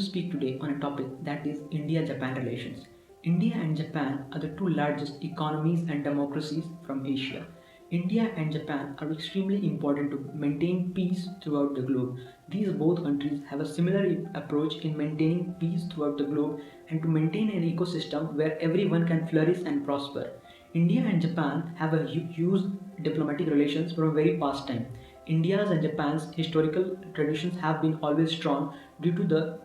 speak today on a topic that is India-Japan relations. India and Japan are the two largest economies and democracies from Asia. India and Japan are extremely important to maintain peace throughout the globe. These both countries have a similar approach in maintaining peace throughout the globe and to maintain an ecosystem where everyone can flourish and prosper. India and Japan have a huge diplomatic relations from a very past time. India's and Japan's historical traditions have been always strong due to the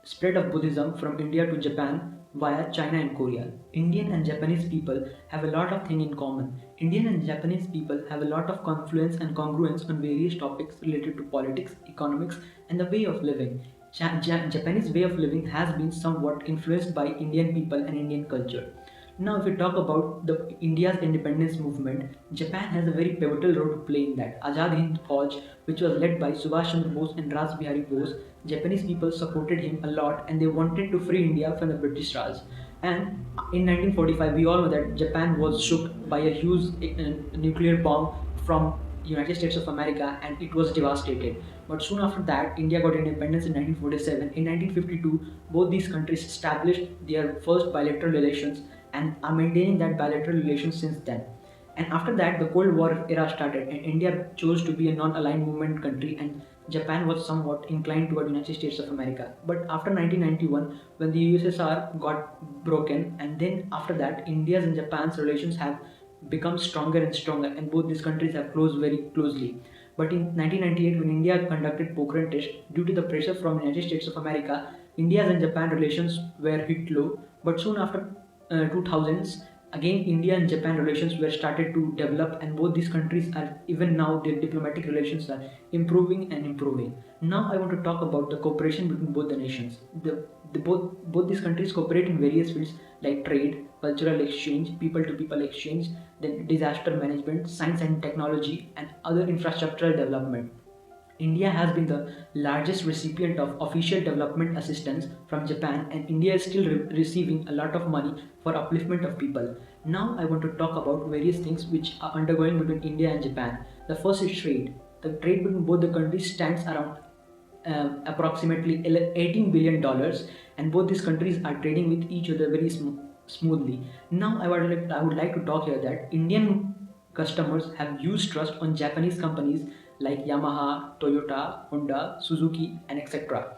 spread of Buddhism from India to Japan via China and Korea. Indian and Japanese people have a lot of things in common. Indian and Japanese people have a lot of confluence and congruence on various topics related to politics, economics, and the way of living. Japanese way of living has been somewhat influenced by Indian people and Indian culture. Now, if we talk about the India's independence movement, Japan has a very pivotal role to play in that. Azad Hind Fauj, which was led by Subhash Chandra Bose and Raj Bihari Bose, Japanese people supported him a lot and they wanted to free India from the British Raj. And in 1945, we all know that Japan was shook by a huge nuclear bomb from United States of America and it was devastated. But soon after that, India got independence in 1947. In 1952, both these countries established their first bilateral relations and are maintaining that bilateral relations since then. And after that, the Cold War era started, and India chose to be a non-aligned movement country, and Japan was somewhat inclined toward United States of America. But after 1991, when the USSR got broken, and then after that, India's and Japan's relations have become stronger and stronger, and both these countries have closed very closely. But in 1998, when India conducted Pokhran test, due to the pressure from United States of America, India's and Japan relations were hit low. But soon after 2000s, again India and Japan relations were started to develop, and both these countries are even now their diplomatic relations are improving and improving. Now I want to talk about the cooperation between both the nations. Both these countries cooperate in various fields like trade, cultural exchange, people to people exchange, then disaster management, science and technology, and other infrastructural development. India has been the largest recipient of official development assistance from Japan, and India is still receiving a lot of money for upliftment of people. Now I want to talk about various things which are undergoing between India and Japan. The first is trade. The trade between both the countries stands around approximately $18 billion, and both these countries are trading with each other very smoothly. Now I would like to talk here that Indian customers have huge trust on Japanese companies like Yamaha, Toyota, Honda, Suzuki, and etc.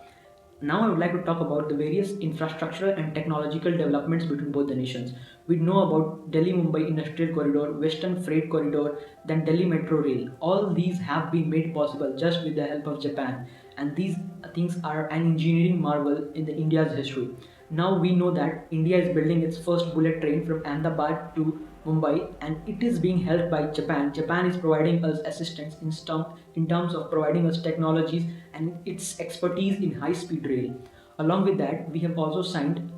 Now I would like to talk about the various infrastructural and technological developments between both the nations. We know about Delhi-Mumbai Industrial Corridor, Western Freight Corridor, then Delhi Metro Rail. All these have been made possible just with the help of Japan, and these things are an engineering marvel in the India's history. Now we know that India is building its first bullet train from Ahmedabad to Mumbai, and it is being helped by Japan. Japan is providing us assistance in terms of providing us technologies and its expertise in high-speed rail. Along with that, we have also signed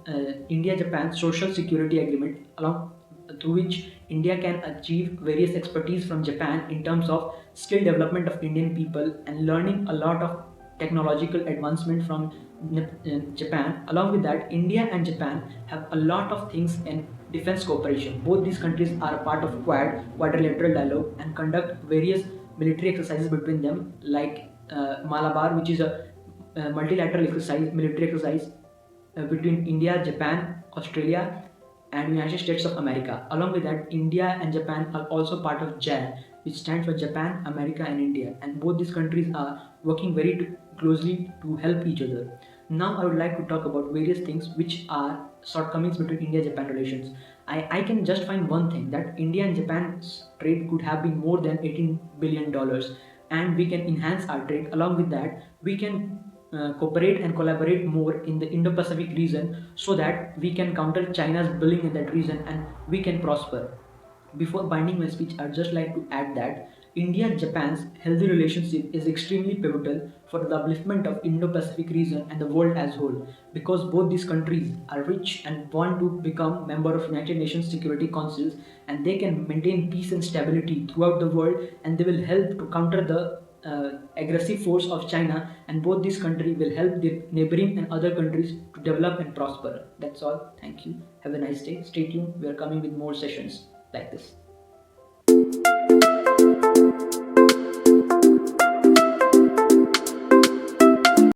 India-Japan Social Security Agreement, along through which India can achieve various expertise from Japan in terms of skill development of Indian people and learning a lot of technological advancement from Japan. Along with that, India and Japan have a lot of things in defense cooperation. Both these countries are a part of quadrilateral dialogue, and conduct various military exercises between them, like Malabar, which is a multilateral military exercise between India, Japan, Australia, and United States of America. Along with that, India and Japan are also part of JAL, which stands for Japan, America, and India. And both these countries are working very closely to help each other. Now I would like to talk about various things which are shortcomings between India-Japan relations. I can just find one thing, that India and Japan's trade could have been more than $18 billion, and we can enhance our trade. Along with that, we can cooperate and collaborate more in the Indo-Pacific region so that we can counter China's bullying in that region and we can prosper. Before binding my speech, I'd just like to add that India and Japan's healthy relationship is extremely pivotal for the upliftment of Indo-Pacific region and the world as whole, because both these countries are rich and want to become member of United Nations Security Councils, and they can maintain peace and stability throughout the world, and they will help to counter the aggressive force of China, and both these countries will help their neighboring and other countries to develop and prosper. That's all. Thank you. Have a nice day. Stay tuned. We are coming with more sessions like this.